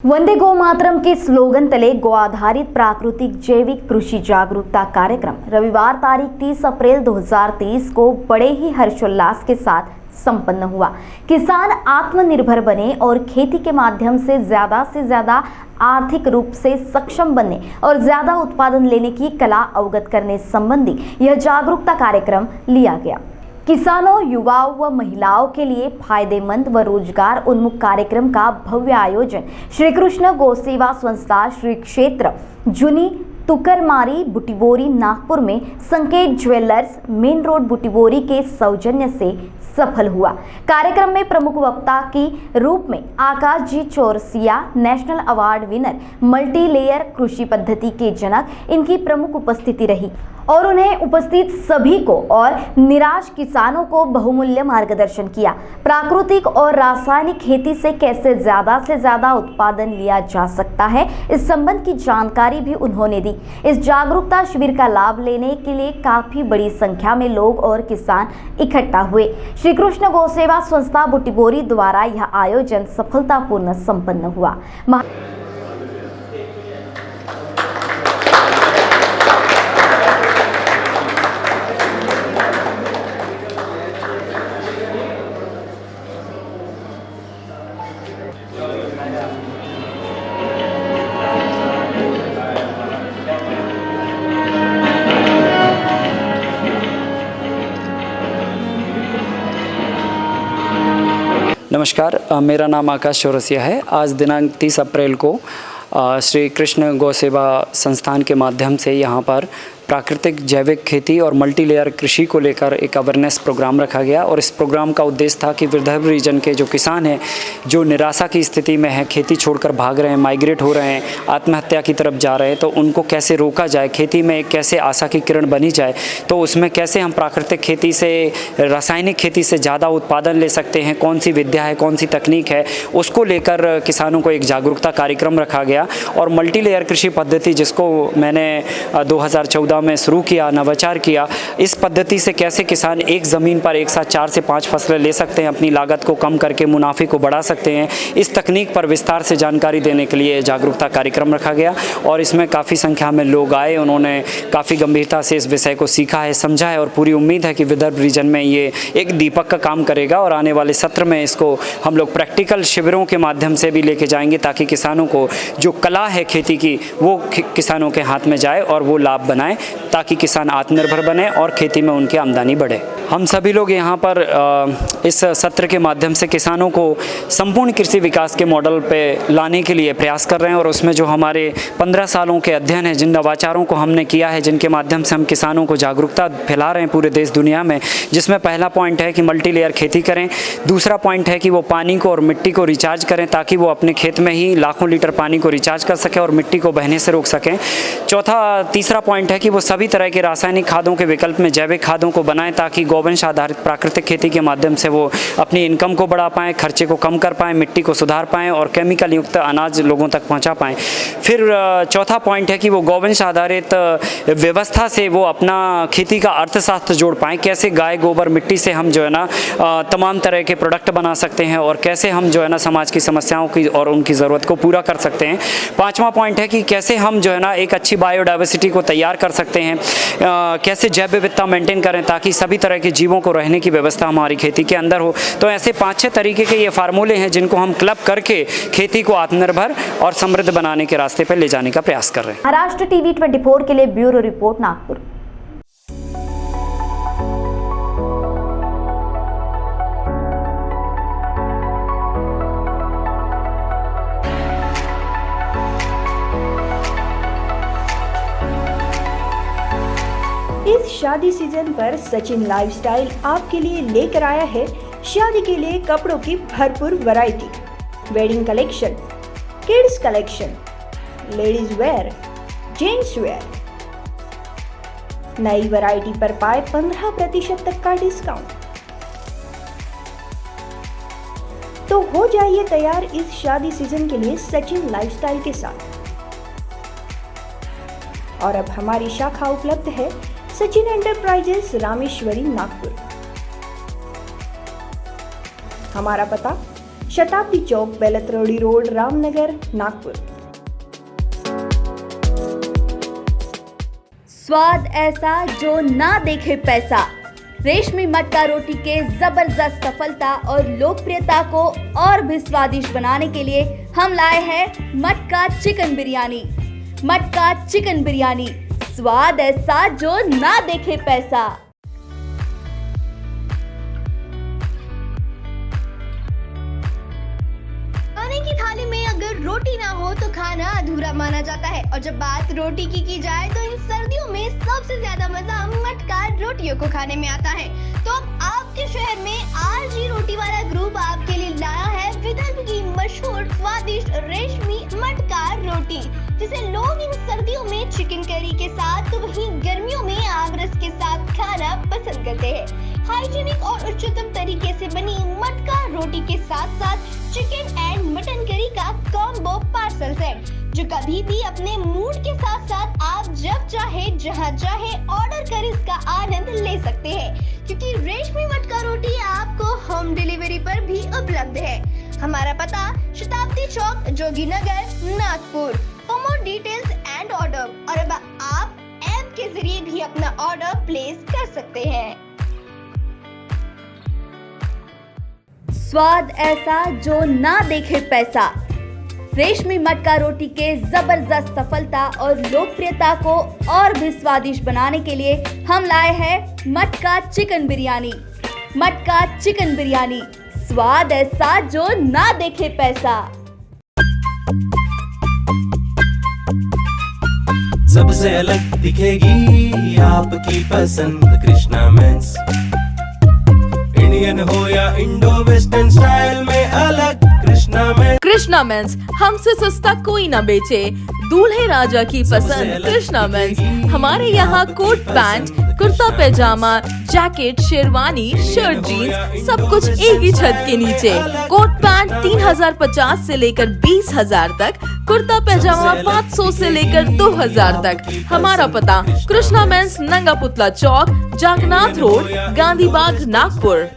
वंदे गौ मातरम के स्लोगन तले गौ आधारित प्राकृतिक जैविक कृषि जागरूकता कार्यक्रम रविवार तारीख 30 अप्रैल 2023 को बड़े ही हर्षोल्लास के साथ संपन्न हुआ। किसान आत्मनिर्भर बने और खेती के माध्यम से ज्यादा आर्थिक रूप से सक्षम बनने और ज्यादा उत्पादन लेने की कला अवगत करने संबंधी यह जागरूकता कार्यक्रम लिया गया। किसानों, युवाओं व महिलाओं के लिए फायदेमंद व रोजगार उन्मुख कार्यक्रम का भव्य आयोजन श्री कृष्ण गौ सेवा संस्था श्री क्षेत्र जुनी तुकरमारी बुटीबोरी नागपुर में संकेत ज्वेलर्स मेन रोड बुटीबोरी के सौजन्य से सफल हुआ। कार्यक्रम में प्रमुख वक्ता की रूप में Akash ji Chaurasia, national award winner, multi layer कृषि पद्धति के जनक, इनकी प्रमुख उपस्थिति रही और उन्हें उपस्थित सभी को और निराश किसानों को बहुमूल्य मार्गदर्शन किया। प्राकृतिक और रासायनिक खेती से कैसे ज्यादा उत्पादन लिया जा सकता है, इस संबंध की जानकारी भी उन्होंने दी। इस जागरूकता शिविर का लाभ लेने के लिए काफी बड़ी संख्या में लोग और किसान इकट्ठा हुए। श्री कृष्ण गौ सेवा संस्था बुटीबोरी द्वारा यह आयोजन सफलतापूर्ण संपन्न हुआ। नमस्कार, मेरा नाम आकाश चौरसिया है। आज दिनांक 30 अप्रैल को श्री कृष्ण गौ सेवा संस्थान के माध्यम से यहाँ पर प्राकृतिक जैविक खेती और मल्टी लेयर कृषि को लेकर एक अवेयरनेस प्रोग्राम रखा गया और इस प्रोग्राम का उद्देश्य था कि विदर्भ रीजन के जो किसान हैं, जो निराशा की स्थिति में हैं, खेती छोड़कर भाग रहे हैं, माइग्रेट हो रहे हैं, आत्महत्या की तरफ जा रहे हैं, तो उनको कैसे रोका जाए, खेती में कैसे आशा की किरण बनी जाए, तो उसमें कैसे हम प्राकृतिक खेती से रासायनिक खेती से ज़्यादा उत्पादन ले सकते हैं, कौन सी विद्या है, कौन सी तकनीक है, उसको लेकर किसानों को एक जागरूकता कार्यक्रम रखा गया। और मल्टी लेयर कृषि पद्धति, जिसको मैंने 2014 में शुरू किया, नवाचार किया, इस पद्धति से कैसे किसान एक ज़मीन पर एक साथ 4 से 5 फसलें ले सकते हैं, अपनी लागत को कम करके मुनाफे को बढ़ा सकते हैं, इस तकनीक पर विस्तार से जानकारी देने के लिए जागरूकता कार्यक्रम रखा गया। और इसमें काफ़ी संख्या में लोग आए, उन्होंने काफ़ी गंभीरता से इस विषय को सीखा है, समझा है और पूरी उम्मीद है कि विदर्भ रीजन में ये एक दीपक का काम करेगा और आने वाले सत्र में इसको हम लोग प्रैक्टिकल शिविरों के माध्यम से भी लेके जाएंगे, ताकि किसानों को जो कला है खेती की वो किसानों के हाथ में जाए और वो लाभ बनाए, ताकि किसान आत्मनिर्भर बने और खेती में उनकी आमदनी बढ़े। हम सभी लोग यहाँ पर इस सत्र के माध्यम से किसानों को संपूर्ण कृषि विकास के मॉडल पे लाने के लिए प्रयास कर रहे हैं और उसमें जो हमारे 15 सालों के अध्ययन है, जिन नवाचारों को हमने किया है, जिनके माध्यम से हम किसानों को जागरूकता फैला रहे हैं पूरे देश दुनिया में, जिसमें पहला पॉइंट है कि मल्टी लेयर खेती करें, दूसरा पॉइंट है कि वो पानी को और मिट्टी को रिचार्ज करें, ताकि वो अपने खेत में ही लाखों लीटर पानी को रिचार्ज कर सकें और मिट्टी को बहने से रोक सकें। तीसरा पॉइंट है कि वो सभी तरह के रासायनिक खादों के विकल्प में जैविक खादों को बनाएं, ताकि गौवंश आधारित प्राकृतिक खेती के माध्यम से वो अपनी इनकम को बढ़ा पाएं, खर्चे को कम कर पाएं, मिट्टी को सुधार पाएं और केमिकल युक्त अनाज लोगों तक पहुंचा पाएं। फिर चौथा पॉइंट है कि वो गौवंश आधारित व्यवस्था से वो अपना खेती का अर्थशास्त्र जोड़ पाएं, कैसे गाय गोबर मिट्टी से हम जो है ना तमाम तरह के प्रोडक्ट बना सकते हैं और कैसे हम जो है ना समाज की समस्याओं की और उनकी ज़रूरत को पूरा कर सकते हैं। पाँचवा पॉइंट है कि कैसे हम जो है ना एक अच्छी बायोडाइवर्सिटी को तैयार कर सकते हैं, कैसे जैव विविधता मेंटेन करें ताकि सभी तरह के जीवों को रहने की व्यवस्था हमारी खेती के अंदर हो। तो ऐसे 5-6 तरीके के ये फार्मूले हैं जिनको हम क्लब करके खेती को आत्मनिर्भर और समृद्ध बनाने के रास्ते पर ले जाने का प्रयास कर रहे हैं। महाराष्ट्र टीवी 24 के लिए ब्यूरो रिपोर्ट, नागपुर। इस शादी सीजन पर सचिन लाइफस्टाइल आपके लिए लेकर आया है शादी के लिए कपड़ों की भरपूर variety, wedding collection, kids collection, ladies wear, gents wear. नई वैरायटी पर पाए 15% तक का डिस्काउंट। तो हो जाइए तैयार इस शादी सीजन के लिए सचिन लाइफस्टाइल के साथ। और अब हमारी शाखा उपलब्ध है सचिन एंटरप्राइजेस, रामेश्वरी, नागपुर। हमारा पता शताब्दी चौक, बेलतरोड़ी रोड, रामनगर, नागपुर। स्वाद ऐसा जो ना देखे पैसा। रेशमी मटका रोटी के जबरदस्त सफलता और लोकप्रियता को और भी स्वादिष्ट बनाने के लिए हम लाए हैं मटका चिकन बिरयानी। मटका चिकन बिरयानी, स्वाद ऐसा जो ना देखे पैसा। खाने की थाली में अगर रोटी ना हो तो खाना अधूरा माना जाता है। और जब बात रोटी की जाए तो इन सर्दियों में सबसे ज्यादा मजा मटका रोटियों को खाने में आता है। तो अब आपके शहर में आरजी रोटी वाला ग्रुप आपके लिए लाया है विदर्भ की मशहूर स्वादिष्ट रेशमी मटका रोटी, जिसे लोग इन सर्दियों में चिकन करी के साथ तो वहीं गर्मियों में आमरस के साथ खाना पसंद करते हैं। हाइजीनिक और उच्चतम तरीके से बनी मटका रोटी के साथ साथ चिकन एंड मटन करी का कॉम्बो पार्सल सेट, जो कभी भी अपने मूड के साथ साथ आप जब चाहे जहां चाहे ऑर्डर कर इसका आनंद ले सकते हैं, क्योंकि रेशमी मटका रोटी आपको होम डिलीवरी पर भी उपलब्ध है। हमारा पता Shatabdi Chowk, Joginagar, Nagpur. For more details and order, और अब आप ऐप के जरिए भी अपना ऑर्डर प्लेस कर सकते हैं। स्वाद ऐसा जो ना देखे पैसा। रेशमी मटका रोटी के जबरदस्त सफलता और लोकप्रियता को और भी स्वादिष्ट बनाने के लिए हम लाए हैं मटका चिकन बिरयानी। मटका चिकन बिरयानी, स्वाद ऐसा जो ना देखे पैसा। सबसे अलग दिखेगी आपकी पसंद कृष्णा मेंस। इंडियन हो या इंडो वेस्टर्न स्टाइल में अलग कृष्णा मेंस, हमसे सस्ता कोई ना बेचे। दूल्हे राजा की पसंद कृष्णा मेंस। हमारे यहाँ कोट पैंट, कुर्ता पैजामा, जैकेट, शेरवानी, शर्ट, जीन्स सब कुछ एक ही छत के नीचे। कोट पैंट 3050 से लेकर 20,000 तक, कुर्ता पैजामा 500 से लेकर 2000 तक। हमारा पता कृष्णा मेंस, नंगा पुतला चौक, जागनाथ रोड, गांधी बाग, नागपुर।